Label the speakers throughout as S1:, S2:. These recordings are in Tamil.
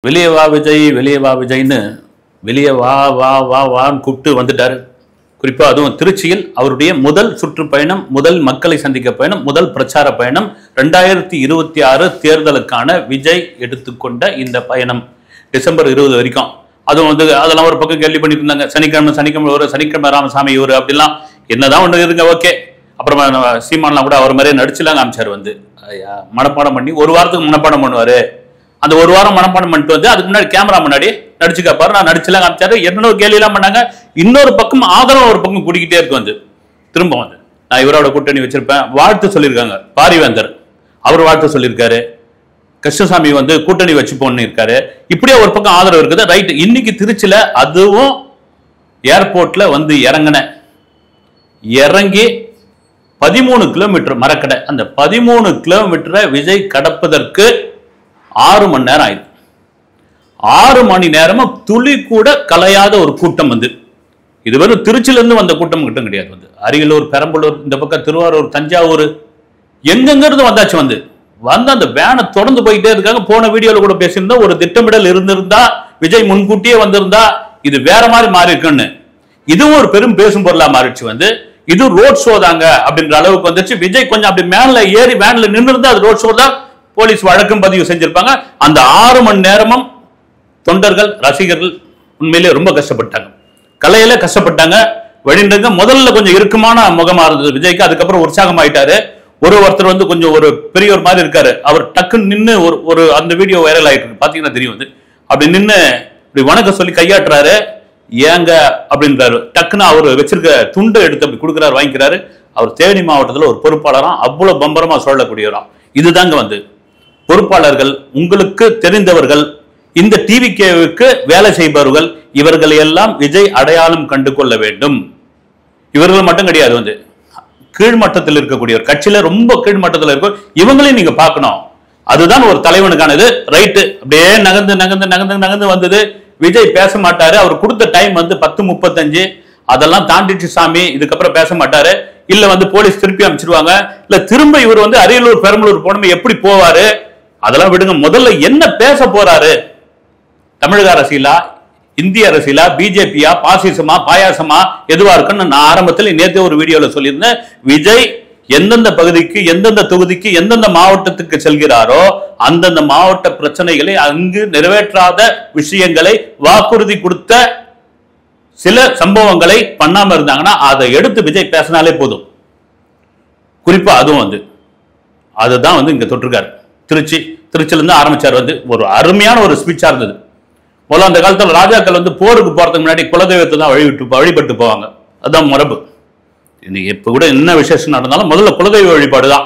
S1: வெளியே வா விஜய், வெளியே வா விஜய்னு வெளியே வா வா வா வான்னு கூப்பிட்டு வந்துட்டாரு. குறிப்பாக அதுவும் திருச்சியில் அவருடைய முதல் சுற்றுப்பயணம், முதல் மக்களை சந்திக்க பயணம், முதல் பிரச்சார பயணம், 2026 தேர்தலுக்கான விஜய் எடுத்துக்கொண்ட இந்த பயணம் டிசம்பர் 20 வரைக்கும். அதுவும் வந்து அதெல்லாம் ஒரு பக்கம் கேள்வி பண்ணிட்டு இருந்தாங்க. சனிக்கிழமை ஒரு சனிக்கிழமை ராமசாமி இவர் அப்படிலாம் என்னதான் ஒன்று இருங்க, ஓகே. அப்புறமா சீமான்லாம் கூட அவர் மாதிரியே நடிச்சுலாம் காமிச்சார். வந்து மனப்பாடம் பண்ணி ஒரு வாரத்துக்கு மனப்பாடம் பண்ணுவார். அந்த ஒரு வாரம் மனப்பாடம் பண்ணிட்டு வந்து அதுக்கு முன்னாடி கேமரா முன்னாடி நடிச்சு காப்பாரு. நான் நடிச்சுலாம் காமிச்சாரு. என்னென்ன கேள்வியெல்லாம் பண்ணாங்க. இன்னொரு பக்கம் ஆதரவு ஒரு பக்கம் கூட்டிக்கிட்டே இருக்கு. வந்து திரும்ப வந்து நான் இவரோட கூட்டணி வச்சிருப்பேன் வாழ்த்து சொல்லியிருக்காங்க. பாரிவேந்தர் அவர் வாழ்த்து சொல்லியிருக்காரு. கிருஷ்ணசாமி வந்து கூட்டணி வச்சு போன்னு இருக்காரு. இப்படியே ஒரு பக்கம் ஆதரவு இருக்குது. ரைட். இன்னைக்கு திருச்சியில அதுவும் ஏர்போர்ட்ல வந்து இறங்கி 13 கிலோமீட்டர் மரக்கடை, அந்த 13 கிலோமீட்டரை விஜய் கடப்பதற்கு 6 மணி நேரம் ஆயிடுது. 6 மணி நேரமும் துளி கூட கலையாத ஒரு கூட்டம். வந்து இது வெறும் திருச்சியிலிருந்து வந்த கூட்டம் கிட்டும் கிடையாது. வந்து அரியலூர், பெரம்பலூர், இந்த பக்கம் திருவாரூர், தஞ்சாவூர், எங்கெங்கிருந்து வந்தாச்சு. வந்து அந்த வேனை தொடர்ந்து போயிட்டே இருக்காங்க. போன வீடியோல கூட பேசியிருந்தா ஒரு திட்டமிடல் இருந்திருந்தா, விஜய் முன்கூட்டியே வந்திருந்தா இது வேற மாதிரி மாறி இருக்குன்னு. இதுவும் ஒரு பெரும் பேசும் பொருளா மாறிடுச்சு. வந்து இது ரோட் ஷோ தாங்க அப்படின்ற அளவுக்கு வந்துச்சு. விஜய் கொஞ்சம் அப்படி மேல ஏறி வேன்ல நின்று இருந்தா அது ரோட் ஷோ தான், போலீஸ் வழக்கம் பதிவு செஞ்சிருப்பாங்க. அந்த 6 மணி நேரமும் தொண்டர்கள், ரசிகர்கள் உண்மையிலே ரொம்ப கஷ்டப்பட்டாங்க. கலையில கஷ்டப்பட்டாங்க. வழிந்தங்க முதல்ல கொஞ்சம் இறுக்கமான முகமா இருந்தது விஜய்க்கு. அதுக்கப்புறம் உற்சாகமாயிட்டாரு. ஒருத்தர் வந்து கொஞ்சம் ஒரு பெரியவர் மாதிரி இருக்காரு. அவர் டக்குன்னு நின்று ஒரு அந்த வீடியோ வைரல் ஆயிட்டு இருக்கு, பாத்தீங்கன்னா தெரியும். வந்து அப்படி நின்று இப்படி வணக்கம் சொல்லி கையாட்டுறாரு. ஏங்க அப்படின்றாரு. டக்குன்னு அவர் வச்சிருக்க துண்டை எடுத்து அப்படி கொடுக்குறாரு, வாங்கிக்கிறாரு. அவர் தேனி மாவட்டத்தில் ஒரு பொறுப்பாளராம், அவ்வளவு பம்பரமா சொல்லக்கூடியவராம். இதுதாங்க வந்து பொறுப்பாளர்கள், உங்களுக்கு தெரிந்தவர்கள், இந்த டிவிகேவுக்கு வேலை செய்பவர்கள், இவர்களை எல்லாம் விஜய் அடையாளம் கண்டு கொள்ள வேண்டும். இவர்கள் மட்டும் கிடையாது. வந்து கீழ்மட்டத்தில் இருக்கக்கூடியவர், கட்சியில ரொம்ப கீழ்மட்டத்தில் இருக்கும், இவங்களையும் நீங்க பார்க்கணும். அதுதான் ஒரு தலைவனுக்கானது. ரைட்டு. அப்படியே நகர்ந்து நகர்ந்து நகர்ந்து நகர்ந்து வந்தது. விஜய் பேச மாட்டாரு. அவர் கொடுத்த டைம் வந்து 10:35. அதெல்லாம் தாண்டிச்சு சாமி, இதுக்கப்புறம் பேச மாட்டாரு. இல்ல வந்து போலீஸ் திருப்பி அமைச்சிருவாங்க. இல்ல திரும்ப இவர் வந்து அரியலூர், பெரம்பலூர் போனமே எப்படி போவாரு, அதெல்லாம் விடுங்க. முதல்ல என்ன பேச போறாரு? தமிழக அரசியலா, இந்திய அரசியலா, பிஜேபியா, பாசிசமா, பாயாசமா, எதுவா இருக்குன்னு நான் ஆரம்பத்தில் நேற்று ஒரு வீடியோல சொல்லியிருந்தேன். விஜய் எந்தெந்த பகுதிக்கு, எந்தெந்த தொகுதிக்கு, எந்தெந்த மாவட்டத்துக்கு செல்கிறாரோ அந்தந்த மாவட்ட பிரச்சனைகளை, அங்கு நிறைவேற்றாத விஷயங்களை, வாக்குறுதி கொடுத்த சில சம்பவங்களை பண்ணாம இருந்தாங்கன்னா அதை எடுத்து விஜய் பேசினாலே போதும். குறிப்பா அதுவும் வந்து அதுதான் வந்து இங்க தொட்டிருக்காரு. திருச்சியில இருந்து ஆரம்பிச்சார். வந்து ஒரு அருமையான ஒரு ஸ்பீச்சா இருந்தது. முதல்ல அந்த காலத்துல ராஜாக்கள் வந்து போருக்கு போறதுக்கு முன்னாடி குலதெய்வத்தை தான் வழிபட்டு போவாங்க. அதுதான் மரபு. இன்னைக்கு இப்ப கூட என்ன விசேஷம் நடந்தாலும் முதல்ல குலதெய்வ வழிபாடு தான்.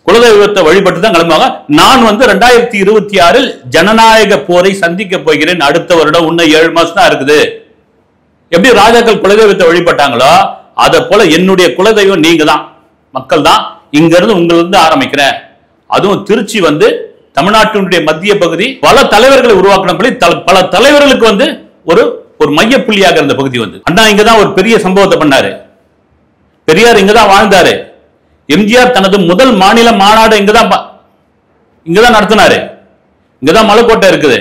S1: குலதெய்வத்தை வழிபட்டு தான் கிளம்புவாங்க. நான் வந்து 2026 ஜனநாயக போரை சந்திக்க போகிறேன். அடுத்த வருடம் இன்னும் 7 மாசம் தான் இருக்குது. எப்படி ராஜாக்கள் குலதெய்வத்தை வழிபட்டாங்களோ அதை போல என்னுடைய குலதெய்வம் நீங்க தான், மக்கள் தான். இங்க இருந்து உங்களிருந்து ஆரம்பிக்கிறேன். அதுவும் திருச்சி வந்து தமிழ்நாட்டினுடைய மத்திய பகுதி, பல தலைவர்களை உருவாக்கினபடி பல தலைவர்களுக்கு வந்து ஒரு மைய புள்ளியாக இருந்த பகுதி. வந்து அண்ணா இங்கதான் ஒரு பெரிய சம்பவத்தை பண்ணாரு. பெரியார் இங்கதான் வாழ்ந்தாரு. எம்ஜிஆர் தனது முதல் மாநில மாநாடு இங்கதான் நடத்தினாரு. இங்கதான் மலைக்கோட்டை இருக்குது.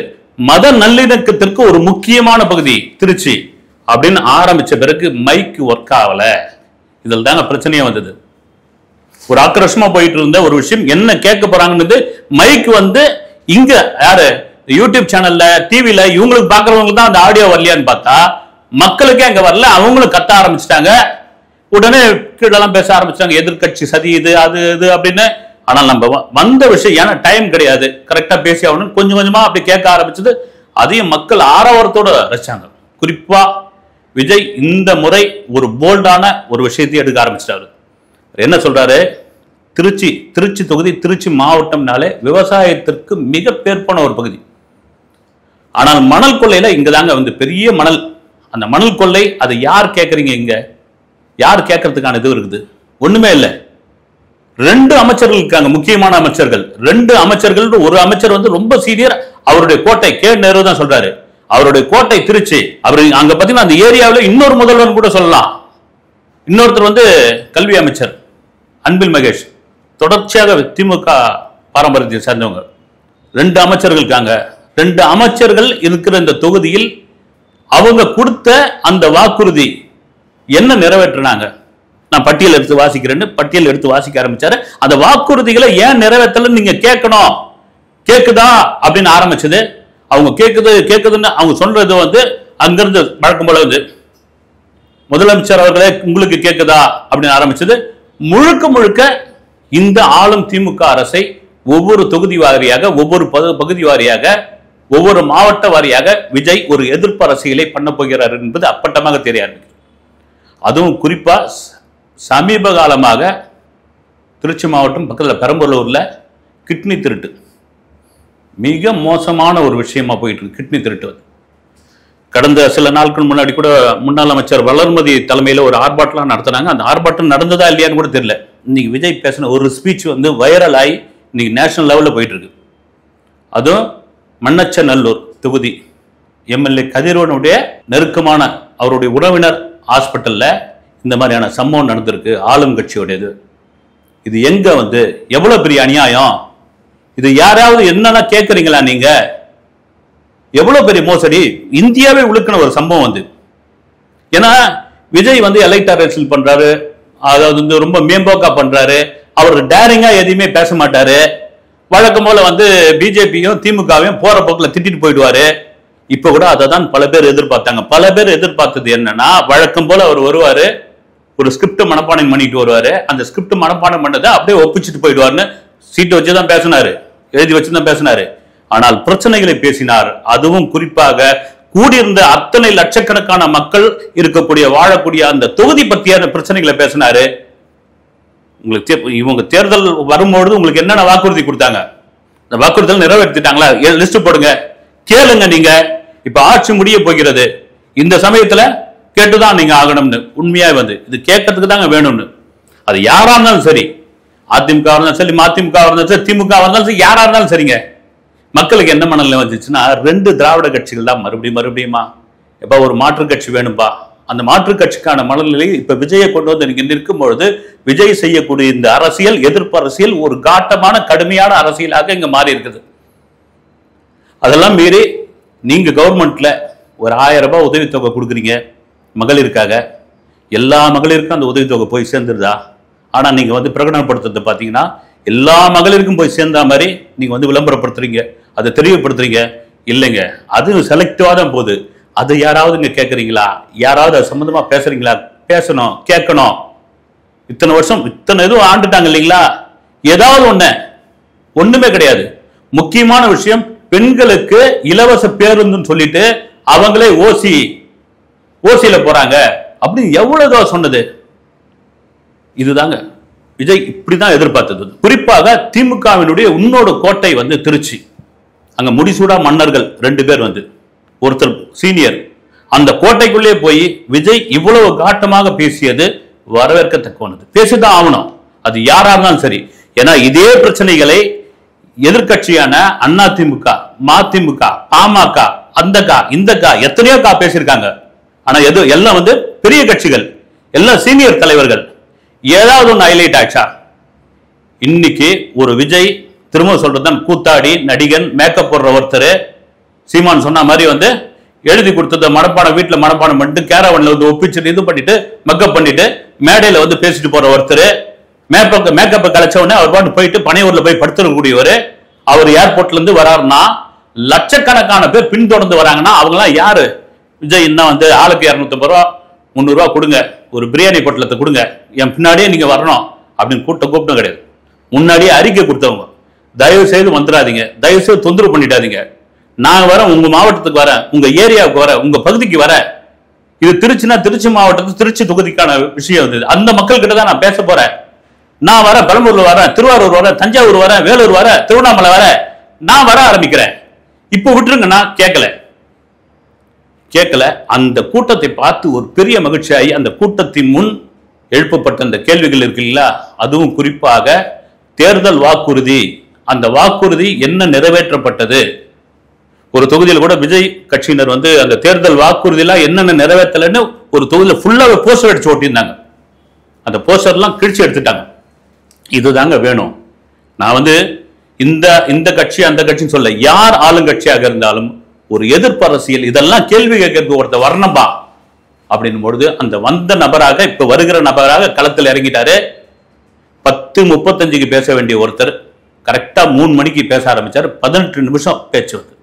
S1: மத நல்லிணக்கத்திற்கு ஒரு முக்கியமான பகுதி திருச்சி அப்படின்னு ஆரம்பிச்ச பிறகு மைக்கு ஒர்க் ஆகல. இதில் தாங்க பிரச்சனையே வந்தது. ஒரு ஆக்ரோஷமா போயிட்டு இருந்த ஒரு விஷயம், என்ன கேட்க போறாங்கன்னு மைக் வந்து இங்க யாரு யூடியூப் சேனல்ல, டிவில இவங்களுக்கு பாக்குறவங்களுக்கு தான் அந்த ஆடியோ வரலையான்னு பார்த்தா மக்களுக்கே அங்க வரல. அவங்களும் கத்த ஆரம்பிச்சிட்டாங்க. உடனே கீழெல்லாம் பேச ஆரம்பிச்சாங்க, எதிர்கட்சி சதி இது அது இது அப்படின்னு. ஆனால் நம்ம வந்த விஷயம், ஏன்னா டைம் கிடையாது, கரெக்டா பேசி ஆகணும். கொஞ்சம் கொஞ்சமா அப்படி கேட்க ஆரம்பிச்சது. அதையும் மக்கள் ஆரவாரத்தோட ரசிச்சாங்க. குறிப்பா விஜய் இந்த முறை ஒரு போல்டான ஒரு விஷயத்தை எடுக்க ஆரம்பிச்சிட்டாரு. என்ன சொல்றாரு? திருச்சி தொகுதி, திருச்சி மாவட்டம்னாலே விவசாயத்திற்கு மிக பேர் போன ஒரு பகுதி. ஆனால் மணல் கொள்ளையில இங்கதாங்க வந்து பெரிய மணல். அந்த மணல் கொள்ளை அதை யார் கேட்கறீங்க? இங்க யார் கேட்கறதுக்கான இது இருக்குது? ஒண்ணுமே இல்லை. 2 அமைச்சர்கள் இருக்காங்க, முக்கியமான அமைச்சர்கள். 2 அமைச்சர்கள். ஒரு அமைச்சர் வந்து ரொம்ப சீனியர், அவருடைய கோட்டை கே நேரு தான் சொல்றாரு. அவருடைய கோட்டை திருச்சி. அவர் அங்க பாத்தீங்கன்னா அந்த ஏரியாவில் இன்னொரு முதல்வர் கூட சொல்லலாம். இன்னொருத்தர் வந்து கல்வி அமைச்சர் அன்பில் மகேஷ், தொடர்ச்சியாக திமுக பாரம்பரியத்தை சேர்ந்தவங்க. 2 அமைச்சர்கள் இருக்காங்க. 2 அமைச்சர்கள் இருக்கிற இந்த தொகுதியில் அவங்க கொடுத்த அந்த வாக்குறுதி என்ன நிறைவேற்றினாங்க? நான் பட்டியல் எடுத்து வாசிக்கிறேன்னு பட்டியல் எடுத்து வாசிக்க ஆரம்பிச்சாரு. அந்த வாக்குறுதிகளை ஏன் நிறைவேற்றலன்னு நீங்க கேட்கணும், கேக்குதா அப்படின்னு ஆரம்பிச்சது. அவங்க கேக்குதுன்னு அவங்க சொல்றது வந்து அங்கிருந்து வழக்கம் போல வந்து முதலமைச்சர் அவர்களே உங்களுக்கு கேக்குதா அப்படின்னு ஆரம்பிச்சது. முழுக்க முழுக்க இந்த ஆளும் திமுக அரசை ஒவ்வொரு தொகுதி வாரியாக, ஒவ்வொரு பகுதி வாரியாக, ஒவ்வொரு மாவட்ட வாரியாக விஜய் ஒரு எதிர்ப்பு அரசியலை பண்ண போகிறார் என்பது அப்பட்டமாக தெரிய ஆரம்பிக்கும். அதுவும் குறிப்பா சமீப காலமாக திருச்சி மாவட்டம் பக்கத்தில் பெரம்பலூர்ல கிட்னி திருட்டு மிக மோசமான ஒரு விஷயமா போயிட்டு இருக்கு. கிட்னி திருட்டு கடந்த சில நாட்கள் முன்னாடி கூட முன்னாள் அமைச்சர் வளர்மதி தலைமையில் ஒரு ஆர்ப்பாட்டம் நடத்தினாங்க. அந்த ஆர்ப்பாட்டம் நடந்ததா இல்லையான்னு கூட தெரியல. இன்னைக்கு விஜய் பேசின ஒரு ஸ்பீச் வந்து வைரல் ஆகி இன்னைக்கு நேஷனல் லெவலில் போயிட்டு இருக்கு. அதுவும் மண்ணச்சநல்லூர் தொகுதி எம்எல்ஏ கதிரவனுடைய நெருக்கமான அவருடைய உறவினர் ஹாஸ்பிட்டல்ல இந்த மாதிரியான சம்பவம் நடந்திருக்கு. ஆளும் கட்சியோடையது. இது எங்க வந்து எவ்வளவு பெரிய அநியாயம்! இது யாராவது என்னன்னா கேட்கறீங்களா? நீங்க எவ்வளவு பெரிய மோசடி! இந்தியாவே உழுக்கின ஒரு சம்பவம் வந்து. ஏன்னா விஜய் வந்து எலைட் அரசியல் பண்றாரு, அதாவது வந்து ரொம்ப மேம்போக்கா பண்றாரு. அவர் டேரிங்கா எதையுமே பேச மாட்டாரு. வழக்கம் போல வந்து பிஜேபியும் திமுகவையும் போற போக்குல திட்டிட்டு போயிடுவாரு. இப்ப கூட அதை தான் பல பேர் எதிர்பார்த்தாங்க. பல பேர் எதிர்பார்த்தது என்னன்னா, வழக்கம் போல அவர் வருவாரு, ஒரு ஸ்கிரிப்ட் மனப்பாடம் பண்ணிட்டு வருவாரு. அந்த ஸ்கிரிப்ட் மனப்பாடம் பண்ணதை அப்படியே ஒப்பிச்சுட்டு போயிடுவாருன்னு சீட்டை வச்சுதான் பேசினாரு, எழுதி வச்சுதான் பேசினாரு. ஆனால் பிரச்சனைகளை பேசினார். அதுவும் குறிப்பாக கூடியிருந்த அத்தனை லட்சக்கணக்கான மக்கள் இருக்கக்கூடிய வாழக்கூடிய அந்த தொகுதி பற்றியான பிரச்சனைகளை பேசினாரு. உங்களுக்கு இவங்க தேர்தல் வரும்பொழுது உங்களுக்கு என்னென்ன வாக்குறுதி கொடுத்தாங்க, இந்த வாக்குறுதிகள் நிறைவேற்றிட்டாங்களா? லிஸ்ட் போடுங்க, கேளுங்க. நீங்க இப்ப ஆட்சி முடிய போகிறது, இந்த சமயத்துல கேட்டுதான் நீங்க ஆகணும்னு உண்மையா வந்து இது கேட்கறதுக்கு தாங்க வேணும்னு. அது யாரா இருந்தாலும் சரி, அதிமுக இருந்தாலும் சரி, மதிமுக இருந்தாலும் சரி, திமுக இருந்தாலும் சரி, யாரா இருந்தாலும் சரிங்க. மக்களுக்கு என்ன மனநிலை வந்துச்சுன்னா, 2 திராவிட கட்சிகள் தான் மறுபடியுமா எப்ப ஒரு மாற்று கட்சி வேணும்பா. அந்த மாற்று கட்சிக்கான மனநிலை இப்ப விஜயை கொண்டு வந்து நீங்க நிற்கும் பொழுது விஜய் செய்யக்கூடிய இந்த அரசியல், எதிர்ப்பு அரசியல் ஒரு காட்டமான கடுமையான அரசியலாக இங்க மாறி இருக்குது. அதெல்லாம் மீறி நீங்க கவர்மெண்ட்ல ஒரு 1000 ரூபாய் உதவித்தொகை கொடுக்குறீங்க மகளிருக்காக. எல்லா மகளிருக்கும் அந்த உதவித்தொகை போய் சேர்ந்துருதா? ஆனா நீங்க வந்து பிரகடனப்படுத்துறது பாத்தீங்கன்னா எல்லா மகளிருக்கும் போய் சேர்ந்த மாதிரி நீங்க வந்து விளம்பரப்படுத்துறீங்க, அதை தெரியப்படுத்துறீங்க. இல்லைங்க, அது செலக்டிவா தான் போகுது. அதை யாராவது இங்க கேட்கறீங்களா? யாராவது அது சம்பந்தமா பேசுறீங்களா? பேசணும், கேட்கணும். இத்தனை வருஷம் இத்தனை இதுவும் ஆண்டுட்டாங்க இல்லைங்களா? ஏதாவது ஒண்ணுமே கிடையாது. முக்கியமான விஷயம், பெண்களுக்கு இலவச பேருந்துன்னு சொல்லிட்டு அவங்களே ஓசியில போறாங்க அப்படின்னு எவ்வளவு சொன்னது. இதுதாங்க விஜய் இப்படிதான் எதிர்பார்த்தது. குறிப்பாக திமுகவினுடைய உன்னோட கோட்டை வந்து திருச்சி. அங்க முடிசூடா மன்னர்கள் 2 பேர் வந்து, ஒருத்தர் சீனியர். அந்த கோட்டைக்குள்ளே போய் விஜய் இவ்வளவு காட்டமாக பேசியது வரவேற்கத்தக்கது. பேசிதான் ஆகணும், அது யாரா இருந்தாலும் சரி. ஏன்னா இதே பிரச்சனைகளை எதிர்கட்சியான அதிமுக, மதிமுக, பாமக, இந்த எத்தனையோ பேசியிருக்காங்க. ஆனா எல்லாம் வந்து பெரிய கட்சிகள், எல்லாம் சீனியர் தலைவர்கள். ஏதாவது ஒன்று ஹைலைட் ஆச்சா? இன்னைக்கு ஒரு விஜய் திரும்ப சொல்றதுதான் கூத்தாடி நடிகன் மேக்கப் போடுற ஒருத்தர், சீமான் சொன்ன மாதிரி வந்து எழுதி கொடுத்தது மனப்பாடம், வீட்டுல மனப்பாடம் பண்ணிட்டு கேரவன்ல வந்து ஒப்பிச்சுட்டு இது பண்ணிட்டு மக்கப் பண்ணிட்டு மேடையில வந்து பேசிட்டு போற ஒருத்தர், மேக்கப்பை கலைச்ச உடனே அவர் பாட்டு போயிட்டு பனையூர்ல போய் படுத்துறக்கூடியவர். அவர் ஏர்போர்ட்ல இருந்து வராருன்னா லட்சக்கணக்கான பேர் பின்தொடர்ந்து வராங்கன்னா அவங்க எல்லாம் யாரு? விஜய் இன்னும் வந்து ஆளுக்கு 250 ரூபா 300 ரூபா கொடுங்க, ஒரு பிரியாணி பொட்டலத்தை கொடுங்க, என் பின்னாடியே நீங்க வரணும் அப்படின்னு கூப்பிட்டு கிடையாது. முன்னாடியே அறிக்கை கொடுத்தவங்க, தயவு செய்து வந்துடாதீங்க, தயவு செய்து தொந்தரவு பண்ணிடாதீங்க, நான் வரேன், உங்க மாவட்டத்துக்கு வரேன், உங்க ஏரியாவுக்கு வரேன், உங்க பகுதிக்கு வரேன். இது திருச்சினா திருச்சி மாவட்டத்துக்கு திருச்சி தொகுதிக்கான விஷயம் இது. அந்த மக்கள் கிட்ட தான் நான் பேச போறேன். நான் வரேன், பெரம்பலூர்ல வரேன், திருவாரூர் வரேன், தஞ்சாவூர் வரேன், வேலூர் வரேன், திருவண்ணாமலை வரேன், நான் வர ஆரம்பிக்கிறேன். இப்போ விட்டுருங்க. நான் கேட்கல. அந்த கூட்டத்தை பார்த்து ஒரு பெரிய மகிழ்ச்சியாகி அந்த கூட்டத்தின் முன் எழுப்பப்பட்ட அந்த கேள்விகள் இருக்குல்ல, அதுவும் குறிப்பாக தேர்தல் வாக்குறுதி, அந்த வாக்குறுதி என்ன நிறைவேற்றப்பட்டது? ஒரு தொகுதியில் கூட விஜய் கட்சியினர் வந்து அந்த தேர்தல் வாக்குறுதியெல்லாம் என்னென்ன நிறைவேற்றலன்னு ஒரு தொகுதியில் ஃபுல்லாக போஸ்டர் அடிச்சு ஓட்டியிருந்தாங்க. அந்த போஸ்டர்லாம் கிழிச்சு எடுத்துட்டாங்க. இதுதாங்க வேணும். நான் வந்து இந்த இந்த கட்சி அந்த கட்சின்னு சொல்ல, யார் ஆளுங்கட்சியாக இருந்தாலும் ஒரு எதிர்ப்பு அரசியல் இதெல்லாம் கேள்வி கேட்கறது ஒருத்தர் வரணும்பா அப்படின்னும் பொழுது அந்த வந்த நபராக இப்ப வருகிற நபராக களத்தில் இறங்கிட்டாரு. 10:35 பேச வேண்டிய ஒருத்தர் கரெக்டா 3 மணிக்கு பேச ஆரம்பிச்சாரு. 18 நிமிஷம் பேச்சு வந்து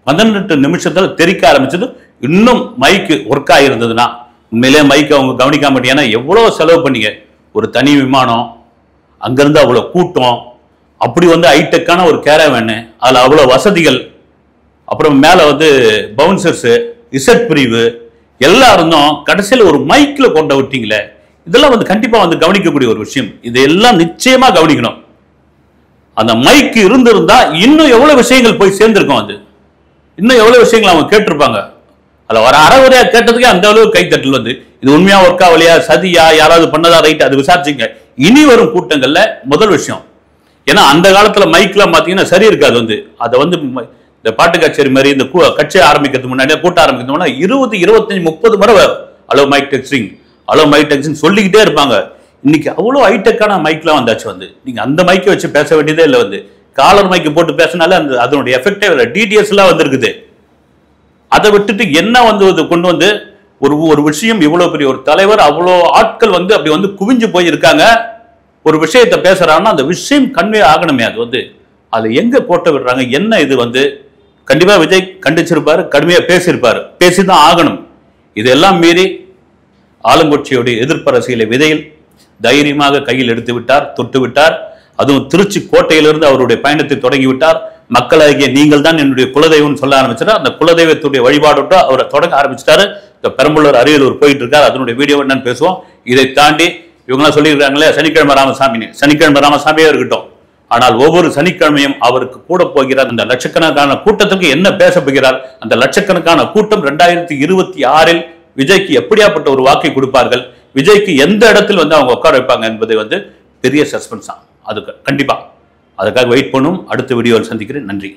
S1: 18 நிமிஷத்துல தெரிக்க ஆரம்பிச்சது. இன்னும் மைக்கு ஒர்க் ஆகிருந்ததுன்னா உண்மையிலே மைக்கு அவங்க கவனிக்க மாட்டேன்னா எவ்வளவு செலவு பண்ணீங்க, ஒரு தனி விமானம், அங்கிருந்து அவ்வளவு கூட்டம், அப்படி வந்து ஹைடெக்கான ஒரு கேரவேன், அதுல அவ்வளவு வசதிகள், அப்புறம் மேல வந்து பவுன்சர்ஸ், இசட் பிரிவு எல்லாம் இருந்தும் கடைசியில் ஒரு மைக்ல கொண்ட விட்டீங்களே, இதெல்லாம் வந்து கண்டிப்பா வந்து கவனிக்கக்கூடிய ஒரு விஷயம். இதெல்லாம் நிச்சயமா கவனிக்கணும். அந்த மைக் இருந்திருந்தா இன்னும் எவ்வளவு விஷயங்கள் போய் சேர்ந்திருக்கும், அது இன்னும் எவ்வளவு விஷயங்கள் அவங்க கேட்டிருப்பாங்க. அதுல வர அறவுரையா கேட்டதுக்கே அந்த அளவுக்கு கைத்தட்டல் வந்து இது உண்மையா ஒர்க் ஆகலையா, சதியா, யாராவது பண்ணதா, ரைட், அது விசாரிச்சுங்க. இனி வரும் கூட்டங்கள்ல முதல் விஷயம், ஏன்னா அந்த காலத்துல மைக்லாம் பாத்தீங்கன்னா சரி இருக்காது வந்து, அதை வந்து இந்த பாட்டு கச்சேரி மாதிரி இந்த கட்சி ஆரம்பிக்கிறதுக்கு முன்னாடி கூட்ட ஆரம்பிக்கிறது முன்னாடி 20, 25, 30 முறை hello mic testing, hello mic testing சொல்லிக்கிட்டே இருப்பாங்க. இன்னைக்கு அவ்வளோ ஹைடெக்கான மைக்லாம் வந்தாச்சு வந்து, நீங்க அந்த மைக்கை வச்சு பேச வேண்டியதே இல்லை வந்து, காலர் மைக்கு போட்டு பேசினாலே அந்த அதனுடைய எஃபெக்டே இல்லை. டிடிஎஸ் எல்லாம் வந்திருக்குது. அதை விட்டுட்டு என்ன வந்து கொண்டு வந்து ஒரு விஷயம், இவ்வளவு பெரிய ஒரு தலைவர், அவ்வளோ ஆட்கள் வந்து அப்படி வந்து குவிஞ்சு போய் இருக்காங்க, ஒரு விஷயத்தை பேசுறாங்கன்னா அந்த விஷயம் கன்வே ஆகணுமே. அது வந்து அது எங்க போட்டு விடுறாங்க, என்ன இது வந்து கண்டிப்பா விஜய் கண்டிச்சிருப்பாரு, கடுமையா பேசியிருப்பாரு, பேசிதான் ஆகணும். இதெல்லாம் மீறி ஆளுங்கட்சியுடைய எதிர்ப்பு அரசியலை விதையில் தைரியமாக கையில் எடுத்து விட்டார், தொட்டு விட்டார். அதுவும் திருச்சி கோட்டையிலிருந்து அவருடைய பயணத்தை தொடங்கிவிட்டார். மக்களாகிய நீங்கள் தான் என்னுடைய குலதெய்வம் சொல்ல ஆரம்பிச்சிட்டார். அந்த குலதெய்வத்துடைய வழிபாடு அவரை தொடங்க ஆரம்பிச்சிட்டாரு. இந்த பெரம்பலூர், அரியலூர் போயிட்டு இருக்காரு. அதனுடைய வீடியோ என்னன்னு பேசுவோம். இதை தாண்டி இவங்கெல்லாம் சொல்லியிருக்காங்களே சனிக்கிழமை ராமசாமி, சனிக்கிழமை ராமசாமியே இருக்கட்டும், ஆனால் ஒவ்வொரு சனிக்கிழமையும் அவருக்கு கூட போகிறார். அந்த லட்சக்கணக்கான கூட்டத்துக்கு என்ன பேச போகிறார், அந்த லட்சக்கணக்கான கூட்டம் 2026 விஜய்க்கு எப்படியாப்பட்ட ஒரு வாக்கை கொடுப்பார்கள், விஜய்க்கு எந்த இடத்தில் வந்து அவங்க உட்கார வைப்பாங்க என்பதை வந்து பெரிய சஸ்பென்ஸ் தான். அதுக்கு கண்டிப்பா அதுக்காக வெயிட் பண்ணும். அடுத்த வீடியோவில் சந்திக்கிறேன். நன்றி.